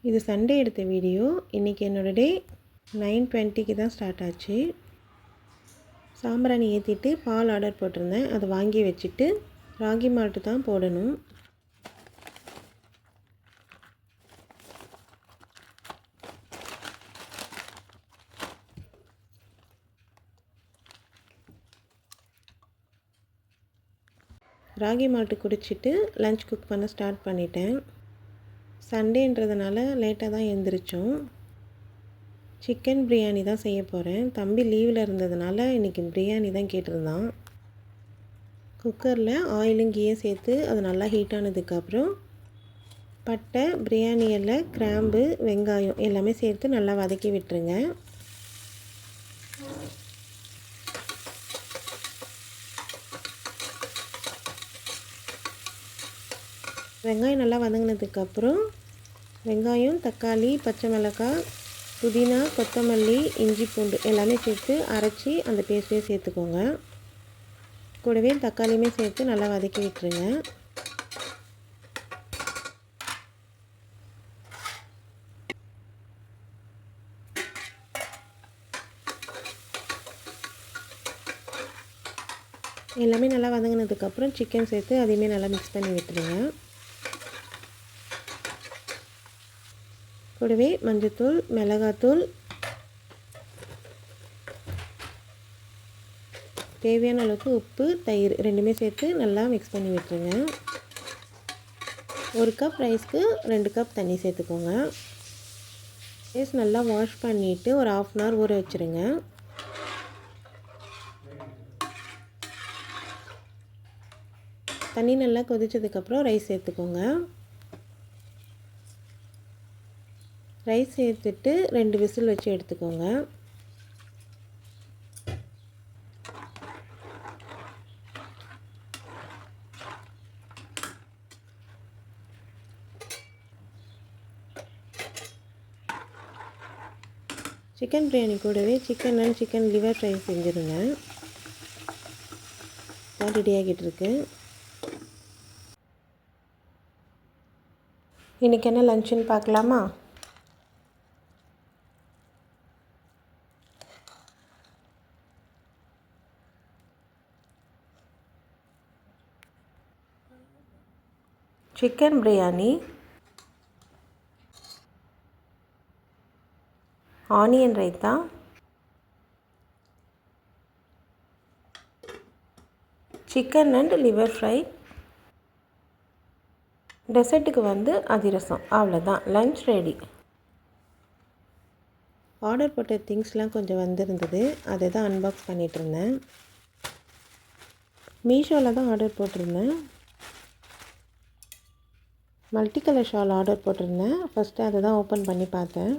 இது சண்டே எடுத்த வீடியோ. இன்றைக்கி என்னோடய டே 9:20க்கு தான் ஸ்டார்ட் ஆச்சு. சாம்பிராணி ஏற்றிட்டு பால் ஆர்டர் போட்டிருந்தேன். அதை வாங்கி வச்சுட்டு ராகி மால்ட்டு தான் போடணும். ராகி மால்ட்டு குடிச்சிட்டு லஞ்ச் குக் பண்ண ஸ்டார்ட் பண்ணிட்டேன். சண்டேன்றதுனால லேட்டாக தான் எழுந்திரிச்சோம். சிக்கன் பிரியாணி தான் செய்ய போகிறேன். தம்பி லீவில் இருந்ததுனால இன்றைக்கி பிரியாணி தான் கேட்டிருந்தான். குக்கரில் ஆயிலும் கீயும் சேர்த்து அது நல்லா ஹீட் ஆனதுக்கப்புறம் பட்டை, பிரியாணி இலை, கிராம்பு, வெங்காயம் எல்லாமே சேர்த்து நல்லா வதக்கி விட்டுருங்க. வெங்காயம் நல்லா வதங்கினதுக்கப்புறம் வெங்காயம், தக்காளி, பச்சை மிளகாய், புதினா, கொத்தமல்லி, இஞ்சி பூண்டு எல்லாமே சேர்த்து அரைச்சி அந்த பேஸ்ட்லேயே சேர்த்துக்கோங்க. கூடவே தக்காளியுமே சேர்த்து நல்லா வதக்கி விட்டுருங்க. எல்லாமே நல்லா வதங்கினதுக்கப்புறம் சிக்கன் சேர்த்து அதையுமே நல்லா மிக்ஸ் பண்ணி விட்டுருங்க. கூடவே மஞ்சத்தூள், மிளகாத்தூள், தேவையான அளவுக்கு உப்பு, தயிர் ரெண்டுமே சேர்த்து நல்லா மிக்ஸ் பண்ணி விட்டுருங்க. 1 கப் ரைஸ்க்கு 2 கப் தண்ணி சேர்த்துக்கோங்க. ரைஸ் நல்லா வாஷ் பண்ணிவிட்டு ஒரு 1/2 அன் ஹவர் ஊற வச்சுருங்க. தண்ணி நல்லா கொதிச்சதுக்கப்புறம் ரைஸ் சேர்த்துக்கோங்க. ரைஸ் சேர்த்துட்டு 2 விசில் வச்சு எடுத்துக்கோங்க. சிக்கன் பிரியாணி கூடவே chicken and chicken liver fry செஞ்சுருங்க. ரெடி ஆகிட்டு இருக்கு. இன்றைக்கி என்ன லஞ்சுன்னு பார்க்கலாமா? Chicken biryani, onion raita, chicken and liver fry, டெசர்ட்டுக்கு அதிரசம். அவ்வளோதான், லஞ்ச் ரெடி. ஆர்டர் போட்ட திங்ஸ்லாம் கொஞ்சம் வந்திருந்தது, அதை தான் அன்பாக்ஸ் பண்ணிகிட்ருந்தேன். மீஷோவில் தான் ஆர்டர் போட்டிருந்தேன். மல்டி கலர் ஷால் ஆர்டர் போட்டிருந்தேன். ஃபஸ்ட்டு அதை தான் ஓப்பன் பண்ணி பார்த்தேன்.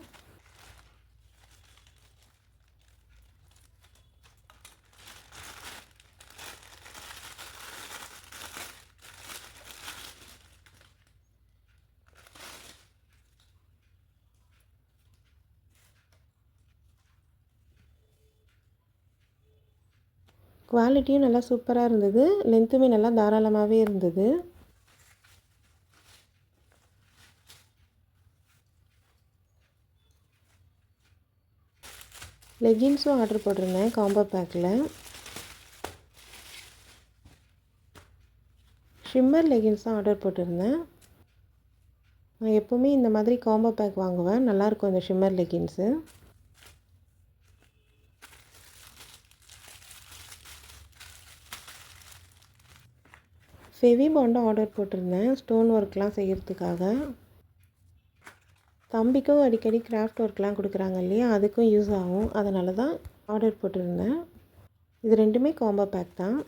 குவாலிட்டியும் நல்லா சூப்பராக இருந்தது. லென்த்துமே நல்லா தாராளமாகவே இருந்தது. லெகின்ஸும் ஆர்டர் போட்டிருந்தேன் காம்போ பேக்கில். ஷிம்மர் லெகின்ஸ் தான் ஆர்டர் போட்டிருந்தேன். நான் எப்போவுமே இந்த மாதிரி காம்போ பேக் வாங்குவேன். நல்லாயிருக்கும் இந்த ஷிம்மர் லெகின்ஸு. ஃபெவி பாண்டும் ஆர்டர் போட்டிருந்தேன் ஸ்டோன் ஒர்க்லாம் செய்கிறதுக்காக. தம்பிக்கும் அடிக்கடி கிராஃப்ட் ஒர்க்லாம் கொடுக்குறாங்க இல்லையா, அதுக்கும் யூஸ் ஆகும். அதனால தான் ஆர்டர் போட்டிருந்தேன். இது ரெண்டுமே காம்போ பேக் தான்.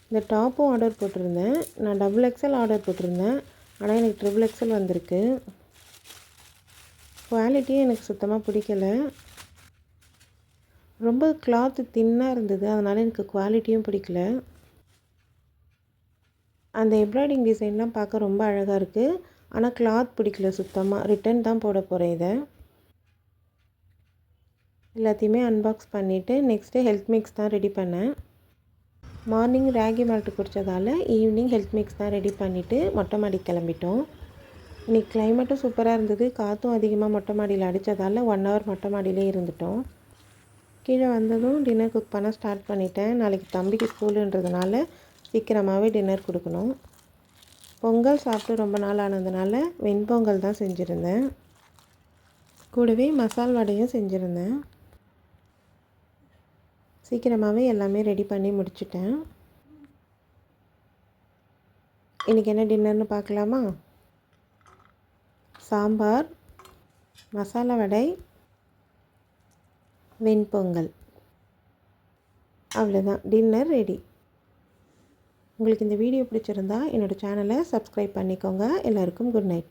இந்த டாப்பும் ஆர்டர் போட்டிருந்தேன். நான் XXL ஆர்டர் போட்டிருந்தேன், ஆனால் எனக்கு XXL வந்திருக்கு. குவாலிட்டியும் எனக்கு சுத்தமாக பிடிக்கலை. ரொம்ப கிளாத்து தின்னாக இருந்தது, அதனால் எனக்கு குவாலிட்டியும் பிடிக்கல. அந்த எம்ப்ராய்டிங் டிசைன்லாம் பார்க்க ரொம்ப அழகாக இருக்குது, ஆனால் கிளாத் பிடிக்கல சுத்தமாக. ரிட்டன் தான் போட போகிறேன் இதை. எல்லாத்தையுமே அன்பாக்ஸ் பண்ணிவிட்டு நெக்ஸ்ட்டு ஹெல்த் மிக்ஸ் தான் ரெடி பண்ணேன். மார்னிங் ராகி மால்ட்டு குடித்ததால் ஈவினிங் ஹெல்த் மிக்ஸ் தான் ரெடி பண்ணிவிட்டு மொட்டை மாடி கிளம்பிட்டோம். இன்றைக்கி கிளைமேட்டும் சூப்பராக இருந்தது. காற்றும் அதிகமாக மொட்டை மாடியில் அடித்ததால் 1 ஹவர் மொட்டை மாடியிலே இருந்துட்டோம். கீழே வந்ததும் டின்னர் குக் பண்ண ஸ்டார்ட் பண்ணிட்டேன். நாளைக்கு தம்பிக்கு ஸ்கூலுன்றதுனால சீக்கிரமாகவே டின்னர் கொடுக்கணும். பொங்கல் சாப்பிட்டு ரொம்ப நாள் ஆனதுனால வெண்பொங்கல் தான் செஞ்சுருந்தேன். கூடவே மசால் வடையும் செஞ்சுருந்தேன். சீக்கிரமாகவே எல்லாமே ரெடி பண்ணி முடிச்சிட்டேன். இன்றைக்கி என்ன டின்னர்னு பார்க்கலாமா? சாம்பார், மசாலா வடை, வெண்பொங்கல். அவ்வளோதான், டின்னர் ரெடி. உங்களுக்கு இந்த வீடியோ பிடிச்சிருந்தா என்னோடய சேனலை சப்ஸ்கிரைப் பண்ணிக்கோங்க. எல்லாருக்கும் குட் நைட்.